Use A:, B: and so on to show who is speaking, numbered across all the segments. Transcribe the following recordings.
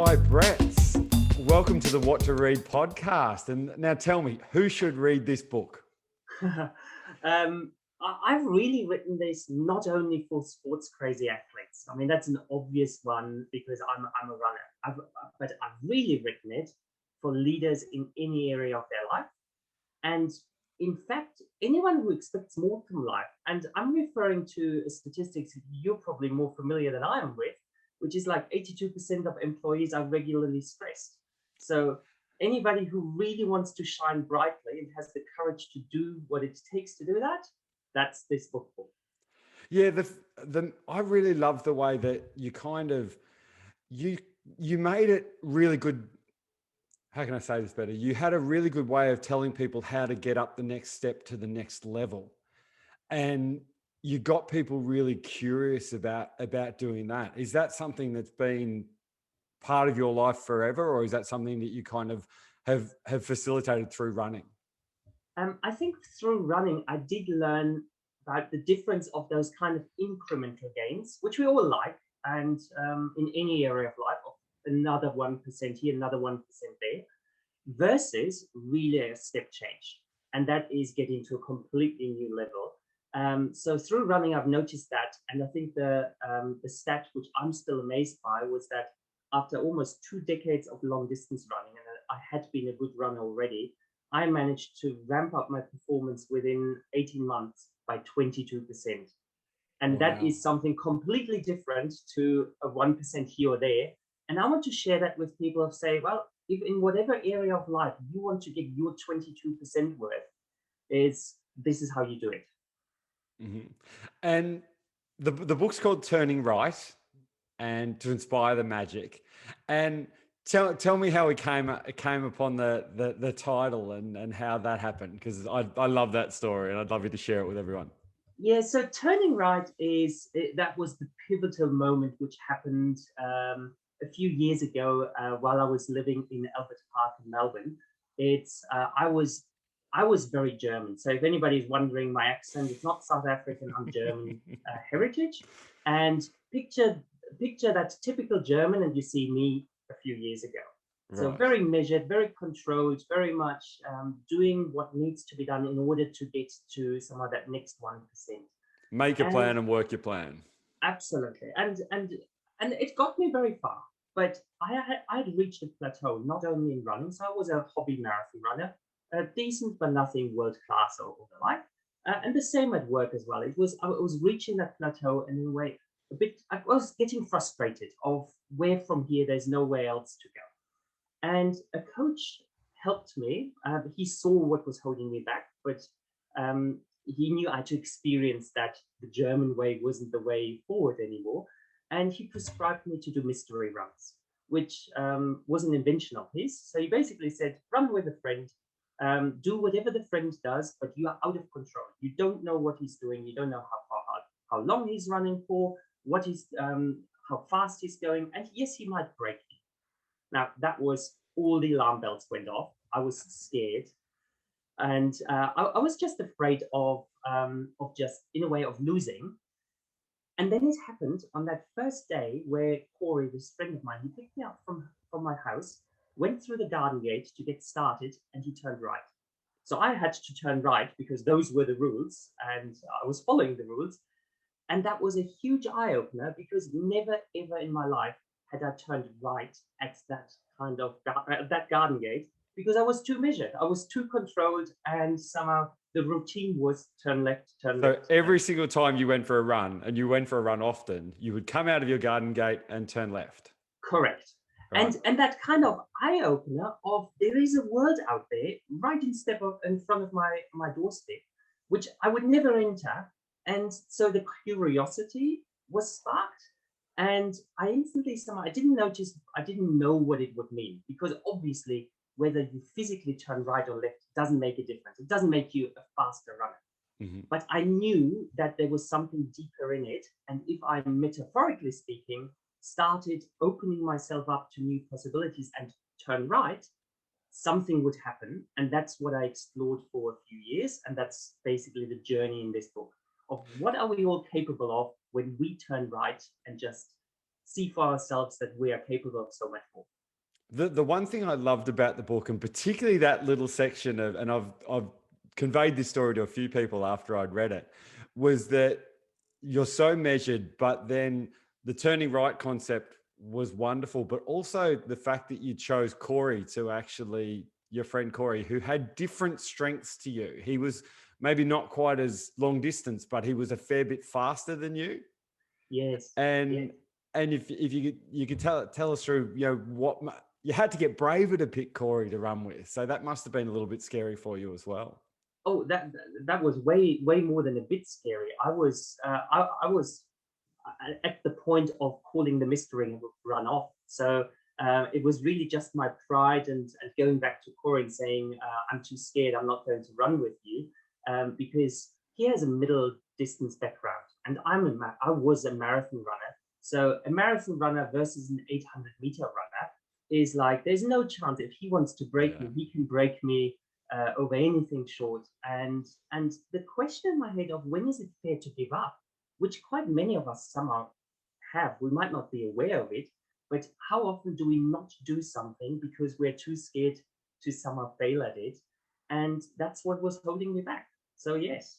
A: Kay Bretz. Welcome to the What to Read podcast. And now tell me, who should read this book?
B: I've really written this not only for sports crazy athletes. I mean, that's an obvious one because I'm a runner. But I've really written it for leaders in any area of their life. And in fact, anyone who expects more from life, and I'm referring to statistics you're probably more familiar than I am with, which is like 82% of employees are regularly stressed. So anybody who really wants to shine brightly and has the courage to do what it takes to do that, that's this book for.
A: Yeah, I really love the way that you kind of you made it really good. How can I say this better? You had a really good way of telling people how to get up the next step to the next level. And you got people really curious about doing that. Is that something that's been part of your life forever, or is that something that you kind of have facilitated through running?
B: I think through running, I did learn about the difference of those kind of incremental gains, which we all like, and in any area of life, of another 1% here, another 1% there, versus really a step change. And that is getting to a completely new level. So through running, I've noticed that, and I think the stat which I'm still amazed by was that after almost 2 decades of long distance running, and I had been a good runner already, I managed to ramp up my performance within 18 months by 22%. And that
A: Wow.
B: is something completely different to a 1% here or there. And I want to share that with people of say, well, if in whatever area of life you want to get your 22% worth, this is how you do it.
A: Mm-hmm. And the book's called Turning Right and to Inspire the Magic. And tell me how it came upon the title and how that happened, because I love that story and I'd love you to share it with everyone.
B: Yeah, so turning right that was the pivotal moment which happened a few years ago while I was living in Albert Park in Melbourne. It's I was very German. So if anybody's wondering my accent, it's not South African. I'm German heritage, and picture that typical German, and you see me a few years ago. So
A: Right.
B: very measured, very controlled, very much doing what needs to be done in order to get to some of that next 1%.
A: Make a
B: And
A: plan and work your plan.
B: absolutely, and it got me very far. But I had reached a plateau not only in running, so I was a hobby marathon runner, decent but nothing world class or the like. And the same at work as well. I was reaching that plateau, and in a way, I was getting frustrated of where from here there's nowhere else to go. And a coach helped me. He saw what was holding me back, but he knew I had to experience that the German way wasn't the way forward anymore. And he prescribed me to do mystery runs, which was an invention of his. So he basically said, run with a friend, do whatever the friend does, but you are out of control. You don't know what he's doing. You don't know how long he's running for, how fast he's going. And yes, he might break you. Now, that was all the alarm bells went off. I was scared. And I was just afraid of just, in a way, of losing. And then it happened on that first day where Corey, this friend of mine, he picked me up from my house, went through the garden gate to get started, and he turned right. So I had to turn right because those were the rules, and I was following the rules. And that was a huge eye opener because never ever in my life had I turned right at that kind of that garden gate because I was too measured, I was too controlled, and somehow the routine was turn left, turn
A: So
B: left, turn
A: every
B: left.
A: single time you went for a run, and you went for a run often, you would come out of your garden gate and turn left.
B: Correct.
A: Right.
B: And that kind of eye opener of there is a world out there right in front of my doorstep, which I would never enter. And so the curiosity was sparked. And I instantly somehow I didn't know what it would mean because obviously whether you physically turn right or left doesn't make a difference. It doesn't make you a faster runner.
A: Mm-hmm.
B: But I knew that there was something deeper in it. And if I, metaphorically speaking, started opening myself up to new possibilities and turn right, something would happen. And that's what I explored for a few years. And that's basically the journey in this book of what are we all capable of when we turn right and just see for ourselves that we are capable of so much more.
A: The one thing I loved about the book, and particularly that little section of, and I've conveyed this story to a few people after I'd read it, was that you're so measured, but then the turning right concept was wonderful, but also the fact that you chose Corey to actually, your friend Corey, who had different strengths to you. He was maybe not quite as long distance, but he was a fair bit faster than you.
B: Yes, yes.
A: And if you could tell us through, what you had to get braver to pick Corey to run with. So that must have been a little bit scary for you as well.
B: Oh, that was way more than a bit scary. I was at the point of calling the mystery run off. So it was really just my pride and going back to Corey and saying, I'm too scared, I'm not going to run with you, because he has a middle distance background and I was a marathon runner. So a marathon runner versus an 800-meter runner is like, there's no chance if he wants to break
A: Yeah.
B: me, he can break me over anything short. And the question in my head of when is it fair to give up, which quite many of us somehow have. We might not be aware of it, but how often do we not do something because we're too scared to somehow fail at it? And that's what was holding me back. So yes.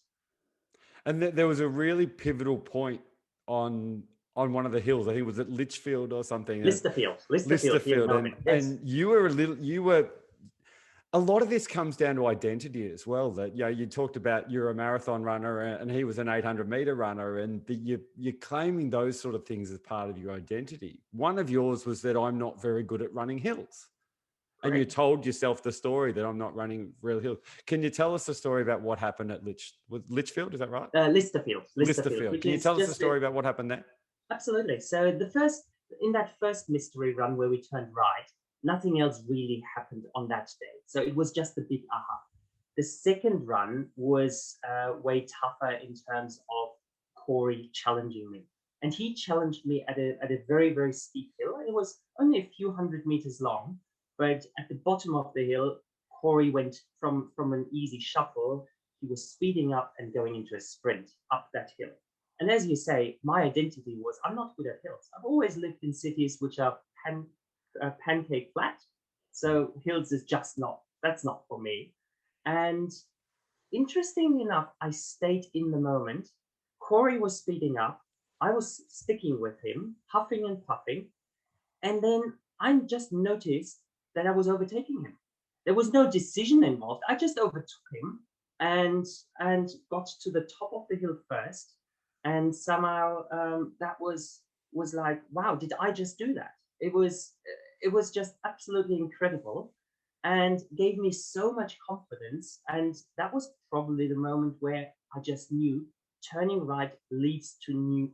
A: And there was a really pivotal point on one of the hills. I think it was at Litchfield or something.
B: Listerfield here in
A: Listerfield,
B: Melbourne. Yes.
A: and you were. A lot of this comes down to identity as well. That you talked about you're a marathon runner and he was an 800-meter runner, and you're claiming those sort of things as part of your identity. One of yours was that I'm not very good at running hills. And you
B: Correct.
A: told yourself the story that I'm not running real hills. Can you tell us the story about what happened at Litchfield? Is that right?
B: Listerfield,
A: Listerfield.
B: which
A: Can you
B: is
A: tell us the
B: just
A: story about what happened there?
B: absolutely. So in that first mystery run where we turned right, nothing else really happened on that day. So it was just a big aha. The second run was way tougher in terms of Corey challenging me. And he challenged me at a very, very steep hill. It was only a few hundred meters long, but at the bottom of the hill, Corey went from an easy shuffle. He was speeding up and going into a sprint up that hill. And as you say, my identity was I'm not good at hills. I've always lived in cities which are pancake flat. So hills is just not, that's not for me. And interestingly enough, I stayed in the moment. Corey was speeding up. I was sticking with him, huffing and puffing. And then I just noticed that I was overtaking him. There was no decision involved. I just overtook him and got to the top of the hill first. And somehow that was like, wow, did I just do that? It was just absolutely incredible and gave me so much confidence. And that was probably the moment where I just knew turning right leads to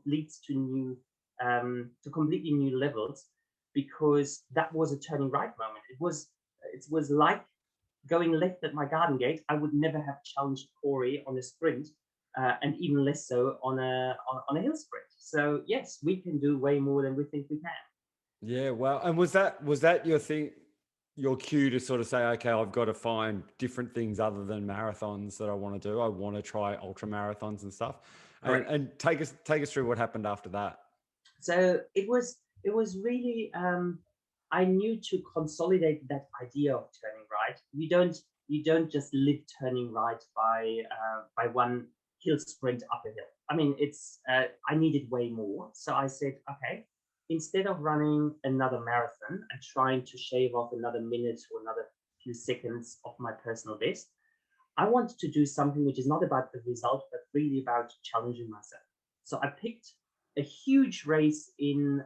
B: to completely new levels, because that was a turning right moment. It was like going left at my garden gate. I would never have challenged Corey on a sprint, and even less so on a hill sprint. So yes, we can do way more than we think we can.
A: Yeah, wow. And was that your thing, your cue to sort of say, okay, I've got to find different things other than marathons that I want to do. I want to try ultra marathons and stuff.
B: Correct.
A: And take us through what happened after that.
B: So it was really I knew to consolidate that idea of turning right. You don't just live turning right by one hill sprint up a hill. I mean, it's I needed way more. So I said, okay, instead of running another marathon and trying to shave off another minute or another few seconds of my personal best, I wanted to do something which is not about the result, but really about challenging myself. So I picked a huge race in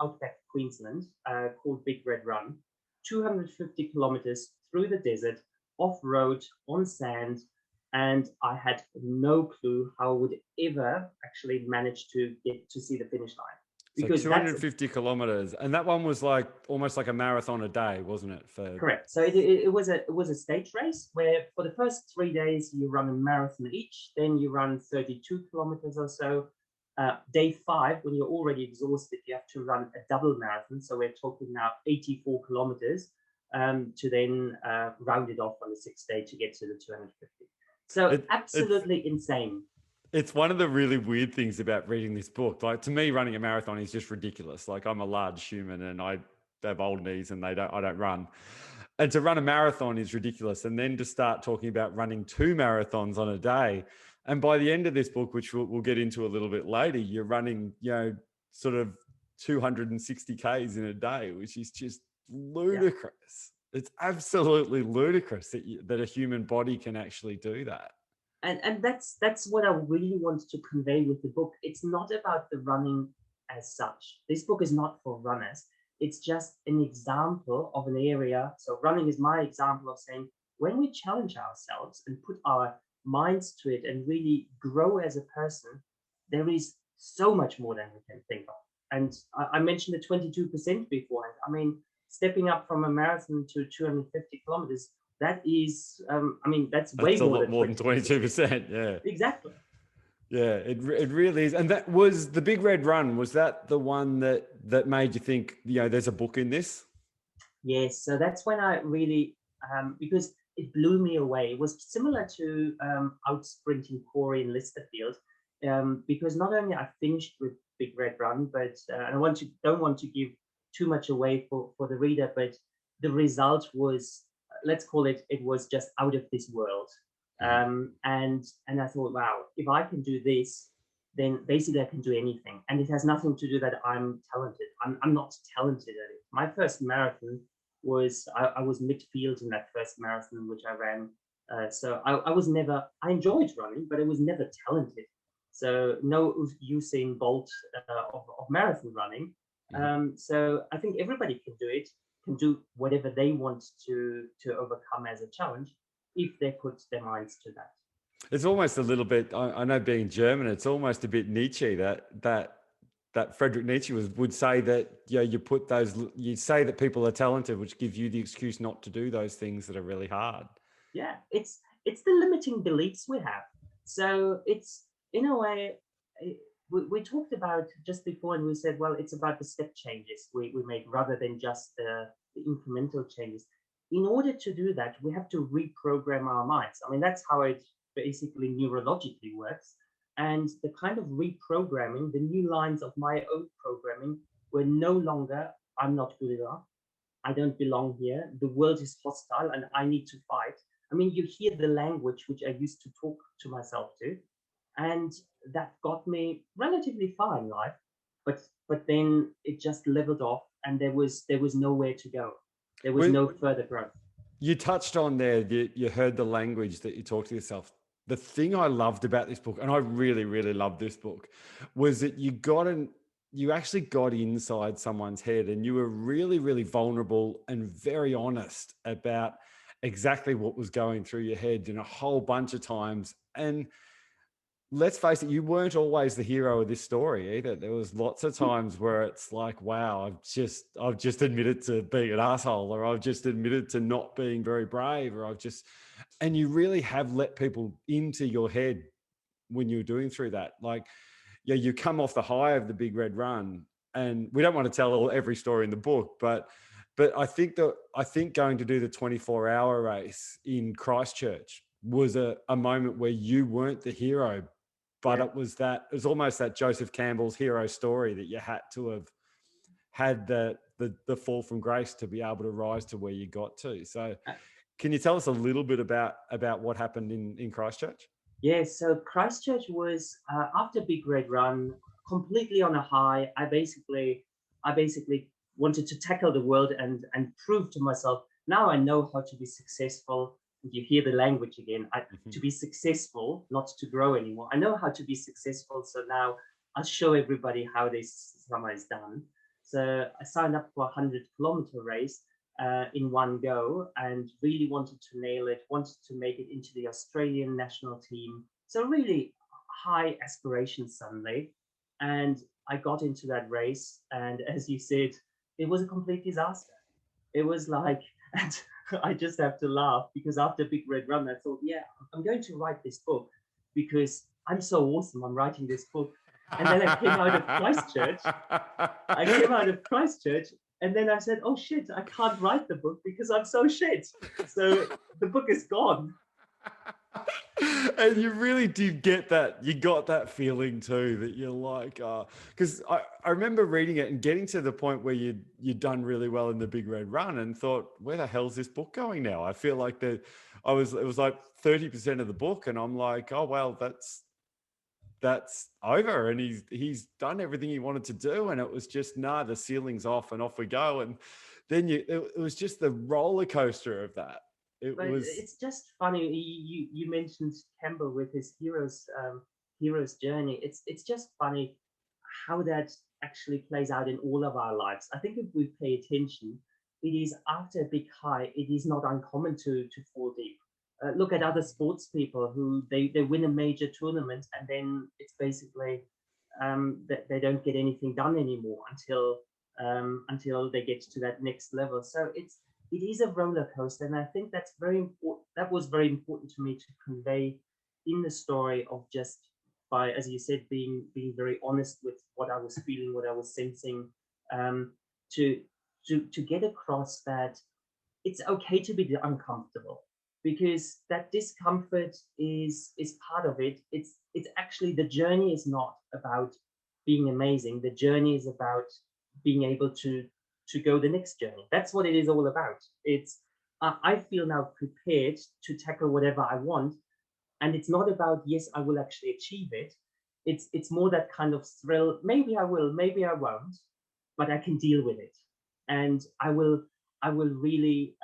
B: outback Queensland called Big Red Run, 250 kilometers through the desert, off road, on sand, and I had no clue how I would ever actually manage to get to see the finish line,
A: So
B: because that's
A: 250 kilometers. And that one was like almost like a marathon a day, wasn't it?
B: correct. So it was a stage race where for the first 3 days you run a marathon each, then you run 32 kilometers or so. Day 5, when you're already exhausted, you have to run a double marathon. So we're talking now 84 kilometers to then round it off on the 6th day to get to the 250. So
A: It's
B: absolutely insane.
A: it's one of the really weird things about reading this book. Like, to me, running a marathon is just ridiculous. Like, I'm a large human and have old knees and I don't run. And to run a marathon is ridiculous. And then to start talking about running 2 marathons on a day. And by the end of this book, which we'll get into a little bit later, you're running, sort of 260 Ks in a day, which is just ludicrous. Yeah. It's absolutely ludicrous that a human body can actually do that.
B: And that's what I really wanted to convey with the book. It's not about the running as such. This book is not for runners. It's just an example of an area. So running is my example of saying, when we challenge ourselves and put our minds to it and really grow as a person, there is so much more than we can think of. And I mentioned the 22% beforehand. I mean, stepping up from a marathon to 250 kilometers, that is, that's way more than
A: 22%. Yeah,
B: exactly.
A: Yeah, it really is. And that was the Big Red Run. Was that the one that made you think, there's a book in this?
B: Yes. So that's when I really, because it blew me away. It was similar to out sprinting Corey in Listerfield, because not only I finished with Big Red Run, but I don't want to give too much away for the reader, but the result was, let's call it, it was just out of this world. And I thought, wow, if I can do this, then basically I can do anything. And it has nothing to do that I'm talented. I'm not talented at it. My first marathon was, I was midfield in that first marathon, which I ran. So I enjoyed running, but I was never talented. So no Usain Bolt of marathon running. So I think everybody can do it, can do whatever they want to overcome as a challenge, if they put their minds to that.
A: It's almost a little bit, I know being German, it's almost a bit Nietzsche, that Friedrich Nietzsche would say that, you say that people are talented, which gives you the excuse not to do those things that are really hard.
B: Yeah, it's the limiting beliefs we have. So it's, in a way, we talked about just before, and we said, well, it's about the step changes we make rather than just the incremental changes. In order to do that, we have to reprogram our minds. I mean, that's how it basically neurologically works. And the kind of reprogramming, the new lines of my own programming were no longer, I'm not good enough, I don't belong here, the world is hostile and I need to fight. I mean, you hear the language which I used to talk to myself to, and that got me relatively far in life. But then it just leveled off, and there was nowhere to go. There was no further growth.
A: You touched on there, you heard the language that you talk to yourself. The thing I loved about this book, and I really, really loved this book, was that you actually got inside someone's head, and you were really, really vulnerable and very honest about exactly what was going through your head in a whole bunch of times. And let's face it, you weren't always the hero of this story either. There was lots of times where it's like, wow, I've just admitted to being an asshole, or I've just admitted to not being very brave, or and you really have let people into your head when you're doing through that. Like, you come off the high of the Big Red Run, and we don't want to tell every story in the book, but I think going to do the 24-hour race in Christchurch was a moment where you weren't the hero, but it was almost that Joseph Campbell's hero story, that you had to have had the fall from grace to be able to rise to where you got to. So can you tell us a little bit about what happened in Christchurch?
B: Yes, so Christchurch was after Big Red Run, completely on a high. I basically wanted to tackle the world and prove to myself, now I know how to be successful. You hear the language again, to be successful, not to grow anymore. I know how to be successful, so now I'll show everybody how this summer is done. So I signed up for a 100-kilometer race in one go, and really wanted to nail it, wanted to make it into the Australian national team. So really high aspirations suddenly. And I got into that race, and as you said, it was a complete disaster. It was like, and I just have to laugh, because after Big Red Run, I thought, yeah, I'm going to write this book because I'm so awesome. I'm writing this book. And then I came out of Christchurch. And then I said, oh shit, I can't write the book because I'm so shit. So the book is gone.
A: And you really did get that. You got that feeling too that you're like, because I remember reading it and getting to the point where you'd done really well in the Big Red Run and thought, where the hell's this book going now? I feel like it was like 30% of the book, and I'm like, oh well, that's over, and he's done everything he wanted to do, and it was just the ceiling's off and off we go. And then it was just the roller coaster of that. It
B: But
A: was.
B: it's just funny. You mentioned Campbell with his hero's journey. It's just funny how that actually plays out in all of our lives. I think if we pay attention, it is after a big high, it is not uncommon to fall deep. Look at other sports people who they win a major tournament, and then it's basically that they don't get anything done anymore until they get to that next level. So it is a roller coaster, and I think that's very important. That was very important to me to convey in the story, of just by, as you said, being very honest with what I was feeling, what I was sensing, um, to to get across that it's okay to be uncomfortable, because that discomfort is part of it. It's actually, the journey is not about being amazing. The journey is about being able to go the next journey. That's what it is all about. It's I feel now prepared to tackle whatever I want, and it's not about, yes, I will actually achieve it. It's more that kind of thrill. Maybe I will, maybe I won't, but I can deal with it, and I will really,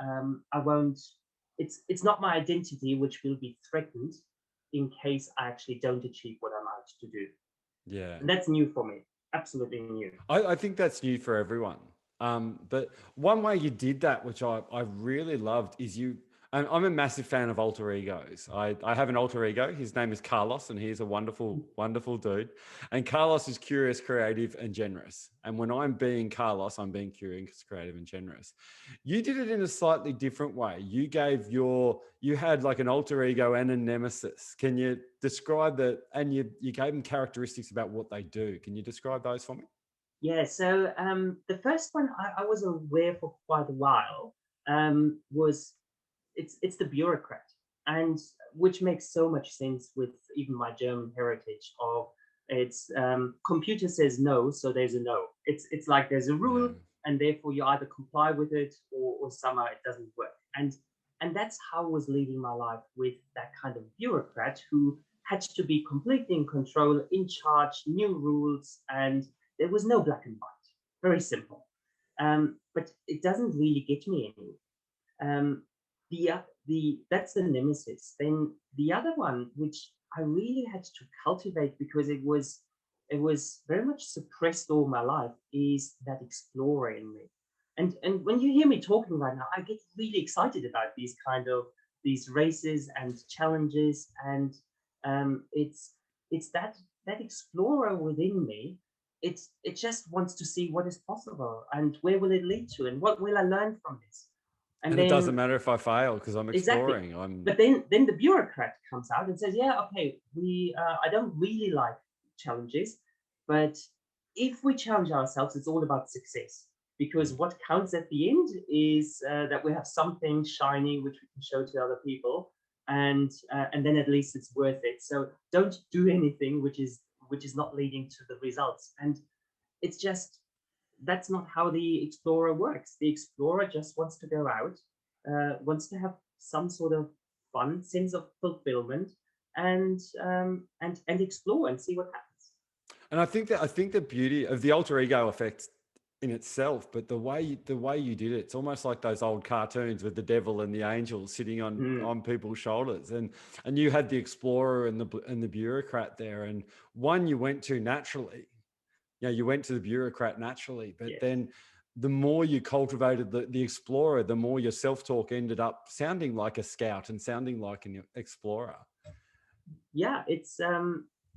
B: I won't. It's not my identity which will be threatened in case I actually don't achieve what I'm out to do.
A: Yeah.
B: And that's new for me. Absolutely new.
A: I think that's new for everyone. But one way you did that, which I really loved, is and I'm a massive fan of alter egos. I have an alter ego. His name is Carlos, and he's a wonderful, wonderful dude. And Carlos is curious, creative, and generous. And when I'm being Carlos, I'm being curious, creative, and generous. You did it in a slightly different way. You had like an alter ego and a nemesis. Can you describe that? And you gave them characteristics about what they do. Can you describe those for me?
B: Yeah, so the first one I was aware for quite a while, was it's the bureaucrat, and which makes so much sense with even my German heritage of, it's computer says no, so there's a no. It's like there's a
A: Yeah.
B: rule, and therefore you either comply with it, or somehow it doesn't work. And that's how I was leading my life, with that kind of bureaucrat who had to be completely in control, in charge, new rules, and there was no black and white. Very simple. But it doesn't really get me anywhere. Um, the That's the nemesis. Then the other one, which I really had to cultivate because it was very much suppressed all my life, is that explorer in me. And when you hear me talking right now, I get really excited about these races and challenges, and it's that explorer within me. It just wants to see what is possible, and where will it lead to, and what will I learn from this. And
A: And it doesn't
B: then,
A: matter if I fail because I'm
B: exactly.
A: exploring. I'm
B: But then the bureaucrat comes out and says, "Yeah, okay, we I don't really like challenges, but if we challenge ourselves, it's all about success, because what counts at the end is that we have something shiny which we can show to other people, and then at least it's worth it. So don't do anything which is not leading to the results." And it's just, that's not how the explorer works. The explorer just wants to go out, wants to have some sort of fun, sense of fulfillment, and explore and see what happens.
A: and I think the beauty of the alter ego effect in itself, but the way you did it, it's almost like those old cartoons with the devil and the angel sitting
B: Mm,
A: on people's shoulders, and you had the explorer and the bureaucrat there, and one you went to naturally. You went to the bureaucrat naturally, but
B: yes.
A: then the more you cultivated the explorer, the more your self-talk ended up sounding like a scout and sounding like an explorer.
B: Yeah, it's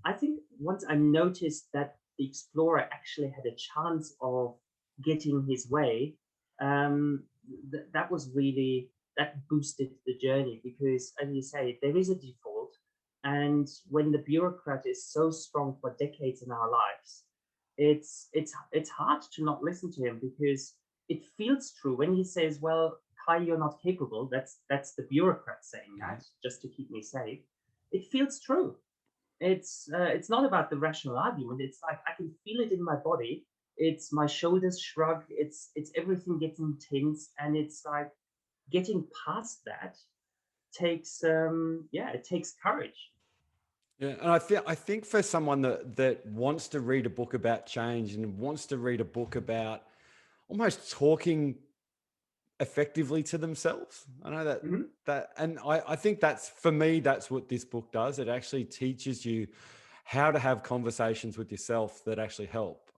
B: I think once I noticed that the explorer actually had a chance of getting his way, that was really, that boosted the journey, because, as you say, there is a default, and when the bureaucrat is so strong for decades in our lives, it's hard to not listen to him, because it feels true when he says, "Well, Kai, you're not capable." That's the bureaucrat saying
A: Mhm.
B: that just to keep me safe. it feels true. It's not about the rational argument. It's like I can feel it in my body. It's my shoulders shrug. It's everything gets intense, and it's like getting past that takes it takes courage.
A: Yeah, and I think for someone that wants to read a book about change and wants to read a book about almost talking effectively to themselves. I know that
B: Mhm.
A: and I think that's, for me, that's what this book does. It actually teaches you how to have conversations with yourself that actually help.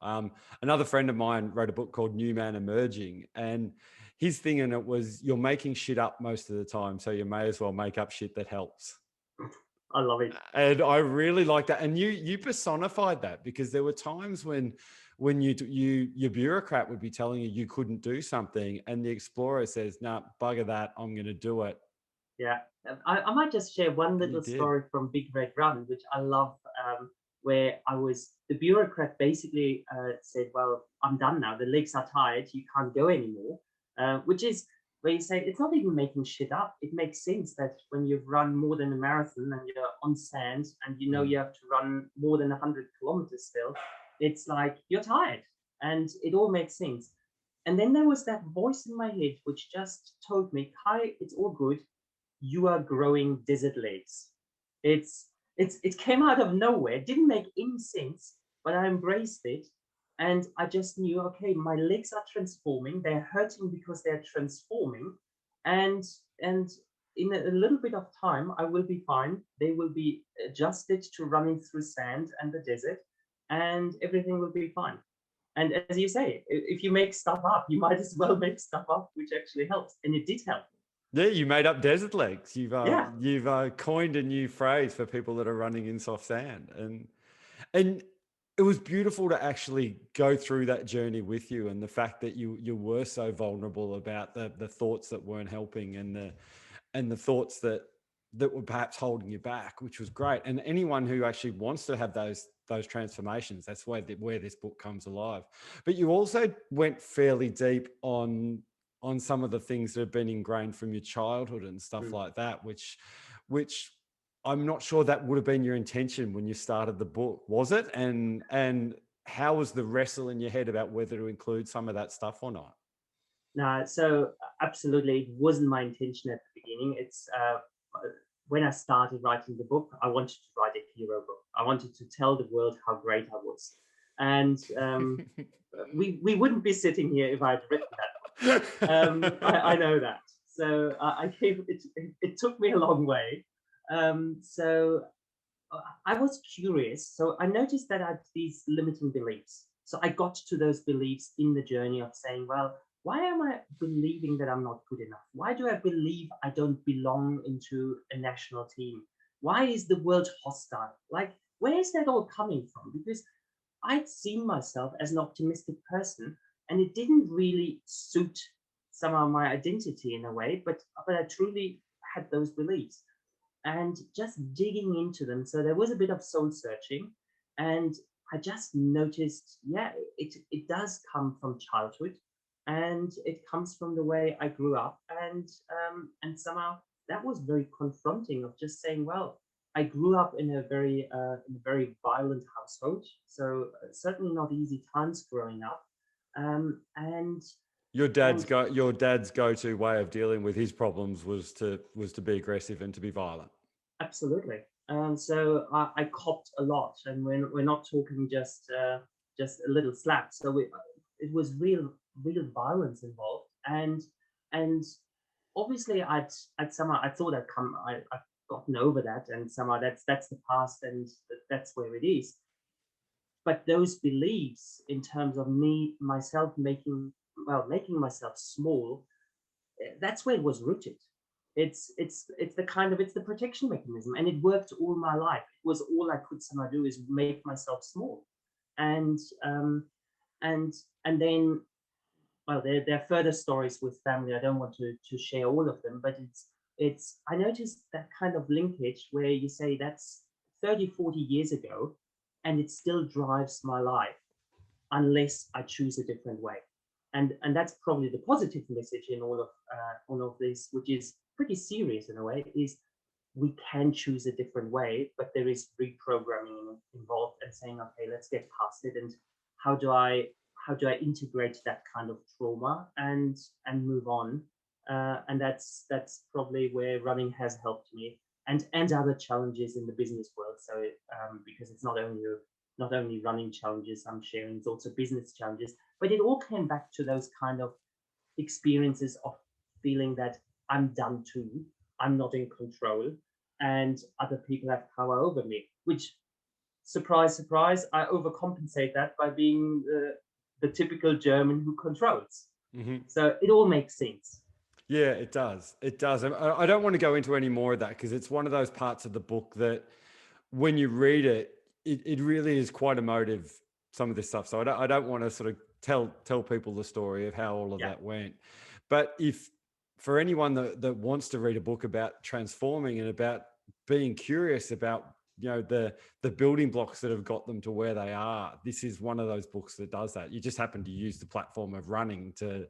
A: Another friend of mine wrote a book called New Man Emerging, and his thing in it was, you're making shit up most of the time, so you may as well make up shit that helps.
B: I love it.
A: And I really like that. And you personified that, because there were times when your bureaucrat would be telling you you couldn't do something, and the explorer says, "No, bugger that, I'm going to do it."
B: Yeah, I might just share one
A: And you
B: little
A: did.
B: story from Big Red Run, which I love, where the bureaucrat basically said, "Well, I'm done now. The legs are tired. You can't go anymore." Which is where you say it's not even making shit up. It makes sense that when you've run more than a marathon and you're on sand and you know
A: Mm.
B: you have to run more than 100 kilometers still, it's like you're tired, and it all makes sense. And then there was that voice in my head which just told me, Kai, it's all good, you are growing desert legs. It came out of nowhere. It didn't make any sense, but I embraced it. And I just knew, okay, my legs are transforming. They're hurting because they're transforming. And and in a little bit of time, I will be fine. They will be adjusted to running through sand and the desert, and everything will be fine. And as you say, if you make stuff up, you might as well make stuff up, which actually helps. And it did help.
A: Yeah, you made up desert legs.
B: Yeah.
A: You've coined a new phrase for people that are running in soft sand, and it was beautiful to actually go through that journey with you, and the fact that you were so vulnerable about the thoughts that weren't helping, and the thoughts that were perhaps holding you back, which was great. And anyone who actually wants to have those transformations, that's where this book comes alive. But you also went fairly deep on some of the things that have been ingrained from your childhood and stuff
B: Mm.
A: like that, which I'm not sure that would have been your intention when you started the book, was it? And how was the wrestle in your head about whether to include some of that stuff or not?
B: No, so absolutely, it wasn't my intention at the beginning. It's when I started writing the book, I wanted to write a hero book. I wanted to tell the world how great I was, and we wouldn't be sitting here if I'd written that book. I know that. So I gave it. It took me a long way. So I was curious. So I noticed that I had these limiting beliefs. So I got to those beliefs in the journey of saying, well, why am I believing that I'm not good enough? Why do I believe I don't belong into a national team? Why is the world hostile? Like, where is that all coming from? Because I'd seen myself as an optimistic person, and it didn't really suit somehow my identity in a way, but I truly had those beliefs and just digging into them. So there was a bit of soul searching, and I just noticed, yeah, it does come from childhood, and it comes from the way I grew up, and somehow that was very confronting of just saying, well, I grew up in a very violent household, so certainly not easy times growing up, and
A: Your dad's
B: and
A: go-to way of dealing with his problems was to be aggressive and to be violent.
B: absolutely. So I copped a lot, and we're not talking just a little slap. So it was real violence involved, and obviously I'd somehow I thought I've gotten over that, and somehow that's the past, and that's where it is. But those beliefs in terms of me myself making myself small, that's where it was rooted. It's the kind of it's the protection mechanism, and it worked all my life. It was all I could somehow do is make myself small, and and and then well, there are further stories with family. I don't want to share all of them, but it's I noticed that kind of linkage where you say that's 30, 40 years ago, and it still drives my life unless I choose a different way. And that's probably the positive message in all of this, which is pretty serious in a way, is we can choose a different way, but there is reprogramming involved and saying, okay, let's get past it. And how do I integrate that kind of trauma and move on? And that's probably where running has helped me, and other challenges in the business world. So because it's not only running challenges I'm sharing, it's also business challenges. But it all came back to those kind of experiences of feeling that I'm done too, I'm not in control, and other people have power over me, which, surprise, surprise, I overcompensate that by being the typical German who controls.
A: Mm-hmm.
B: So it all makes sense.
A: Yeah, it does. It does. I don't want to go into any more of that because it's one of those parts of the book that when you read it, it really is quite emotive, some of this stuff. So I don't want to sort of tell people the story of how all of that went. But if for anyone that wants to read a book about transforming and about being curious about, you know, the building blocks that have got them to where they are, this is one of those books that does that. You just happen to use the platform of running to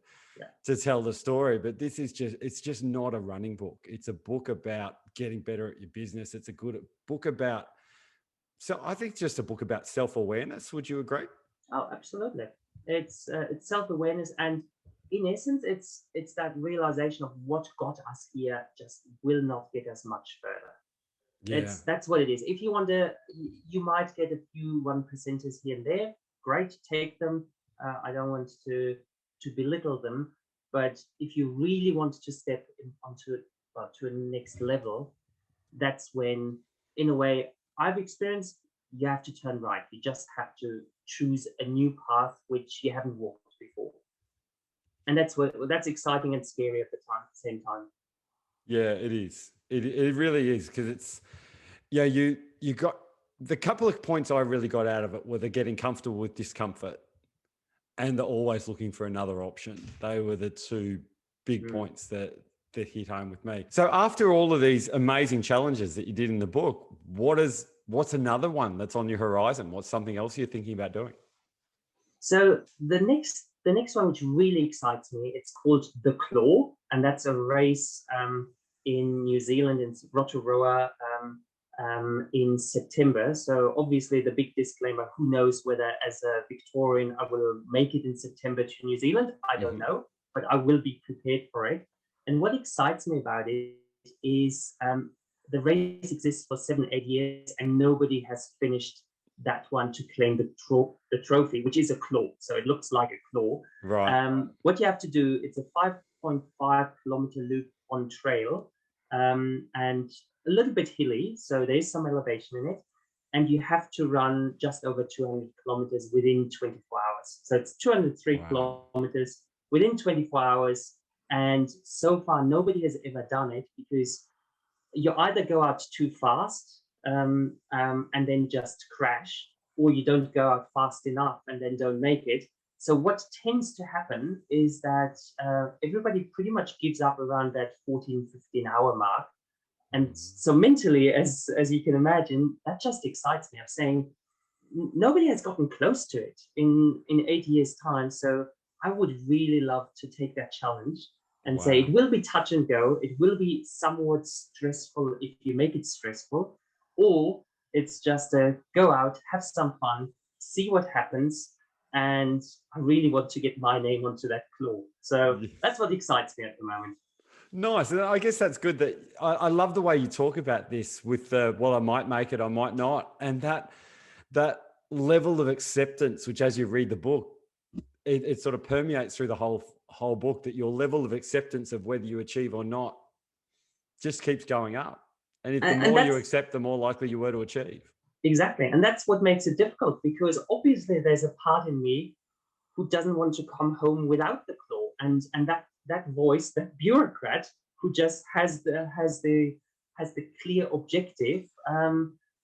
A: tell the story, but it's just not a running book. It's a book about getting better at your business. It's a good book about, so I think just a book about self-awareness. Would you agree?
B: Oh, absolutely. It's self-awareness, and in essence, it's that realization of what got us here just will not get us much further.
A: Yeah.
B: That's what it is. If you want to, you might get a few 1%ers here and there. Great, take them. I don't want to belittle them, but if you really want to step onto to a next level, that's when, in a way, I've experienced, you have to turn right. You just have to choose a new path which you haven't walked before, and that's exciting and scary at the same time.
A: Yeah, it is. It really is, because it's, yeah, you got the couple of points I really got out of it were the getting comfortable with discomfort and the always looking for another option. They were the two big points that hit home with me. So after all of these amazing challenges that you did in the book, what's another one that's on your horizon? What's something else you're thinking about doing?
B: So the next one, which really excites me, it's called the Claw, and that's a race in New Zealand, in Rotorua, in September. So obviously the big disclaimer, who knows whether as a Victorian I will make it in September to New Zealand, I don't know, but I will be prepared for it. And what excites me about it is the race exists for 7-8 years and nobody has finished that one to claim the trophy, which is a claw. So it looks like a claw.
A: Right.
B: What you have to do, it's a 5.5 kilometer loop on trail, and a little bit hilly. So there's some elevation in it. And you have to run just over 200 kilometers within 24 hours. So it's 203 kilometers within 24 hours. And so far, nobody has ever done it, because you either go out too fast and then just crash, or you don't go out fast enough and then don't make it. So what tends to happen is that everybody pretty much gives up around that 14-15 hour mark. And so mentally, as you can imagine, that just excites me. I'm saying nobody has gotten close to it in 8 years' time. So I would really love to take that challenge and say it will be touch and go. It will be somewhat stressful if you make it stressful, or it's just a go out, have some fun, see what happens. And I really want to get my name onto that claw. So that's what excites me at the moment.
A: Nice. And I guess that's good. That I love the way you talk about this with the, well, I might make it, I might not. And that level of acceptance, which as you read the book, it sort of permeates through the whole book, that your level of acceptance of whether you achieve or not just keeps going up. And if the more you accept, the more likely you were to achieve.
B: Exactly. And that's what makes it difficult, because obviously there's a part in me who doesn't want to come home without the claw. And that voice, that bureaucrat who just has the clear objective,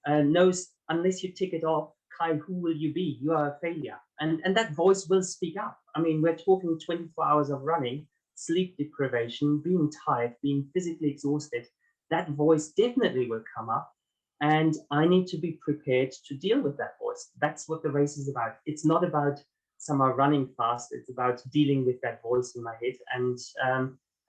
B: knows, unless you tick it off, Kai, who will you be? You are a failure. And that voice will speak up. I mean, we're talking 24 hours of running, sleep deprivation, being tired, being physically exhausted. That voice definitely will come up. And I need to be prepared to deal with that voice. That's what the race is about. It's not about somehow running fast. It's about dealing with that voice in my head. And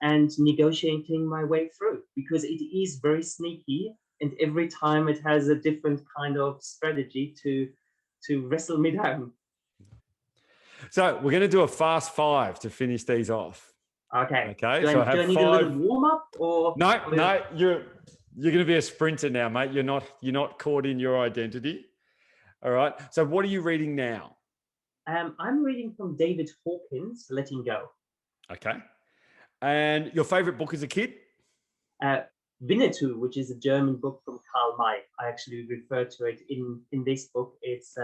B: and negotiating my way through, because it is very sneaky, and every time it has a different kind of strategy to wrestle me down.
A: So we're going to do a fast 5 to finish these off.
B: Okay.
A: Okay.
B: Do
A: So
B: I need
A: 5.
B: a little warm up or?
A: No, you're going to be a sprinter now, mate. You're not caught in your identity. All right. So what are you reading now?
B: I'm reading from David Hawkins, Letting Go.
A: Okay. And your favorite book as a kid?
B: Winnetou, which is a German book from Karl May. I actually refer to it in this book. It's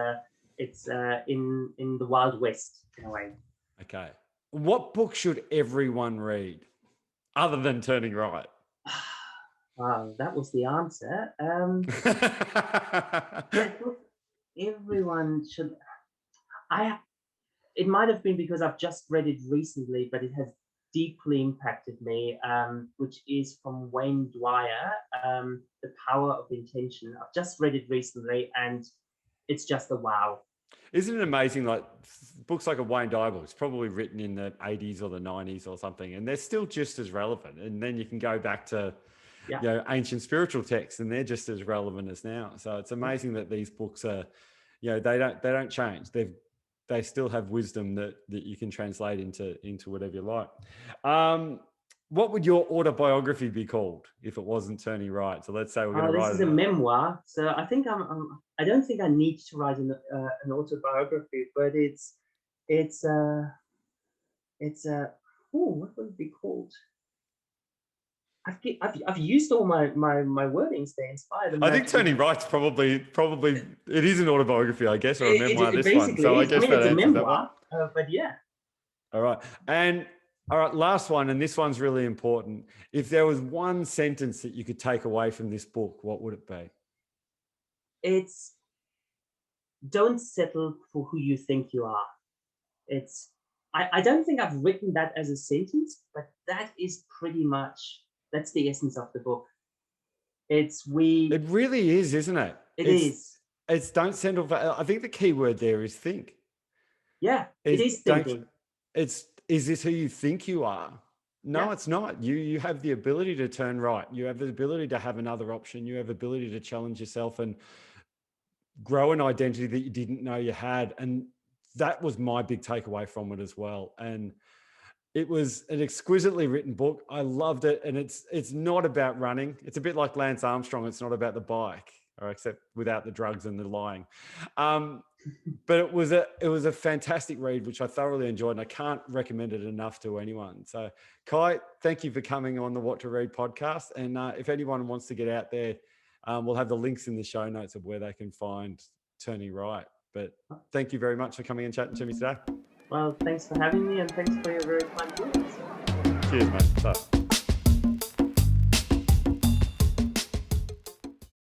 B: in the Wild West in a way.
A: Okay. What book should everyone read other than Turning Right?
B: Wow, that was the answer. Everyone should. It might have been because I've just read it recently, but it has deeply impacted me, which is from Wayne Dwyer, The Power of Intention. I've just read it recently, and it's just a wow.
A: Isn't it amazing? Like books like a Wayne Dyer book, it's probably written in the 80s or the 90s or something, and they're still just as relevant. And then you can go back to ancient spiritual texts, and they're just as relevant as now. So it's amazing that these books are, they don't change. They still have wisdom that you can translate into whatever you like. What would your autobiography be called if it wasn't Turning Right? So let's say we're going to write.
B: This is a memoir, so I think I don't think I need to write an autobiography, but what would it be called? I've used all my wordings to inspire them.
A: I think Turning Right's probably it is an autobiography, I guess, or a memoir. This one, so I guess
B: it's a memoir, but yeah.
A: All right, last one, and this one's really important. If there was one sentence that you could take away from this book, what would it be?
B: It's don't settle for who you think you are. I don't think I've written that as a sentence, but that is pretty much. That's the essence of the book. It
A: really is, isn't it? It's don't settle for. I think the key word there is think.
B: Yeah, it is thinking.
A: Is this who you think you are? No, it's not. You have the ability to turn right. You have the ability to have another option. You have the ability to challenge yourself and grow an identity that you didn't know you had. And that was my big takeaway from it as well. And it was an exquisitely written book. I loved it. And it's not about running. It's a bit like Lance Armstrong. It's not about the bike, or except without the drugs and the lying. But it was a fantastic read, which I thoroughly enjoyed, and I can't recommend it enough to anyone. So, Kay, thank you for coming on the What to Read podcast. And if anyone wants to get out there, we'll have the links in the show notes of where they can find Turning Right. But thank you very much for coming and chatting to me today.
B: Well, thanks for having me, and thanks for your very kind words.
A: Cheers, mate. So.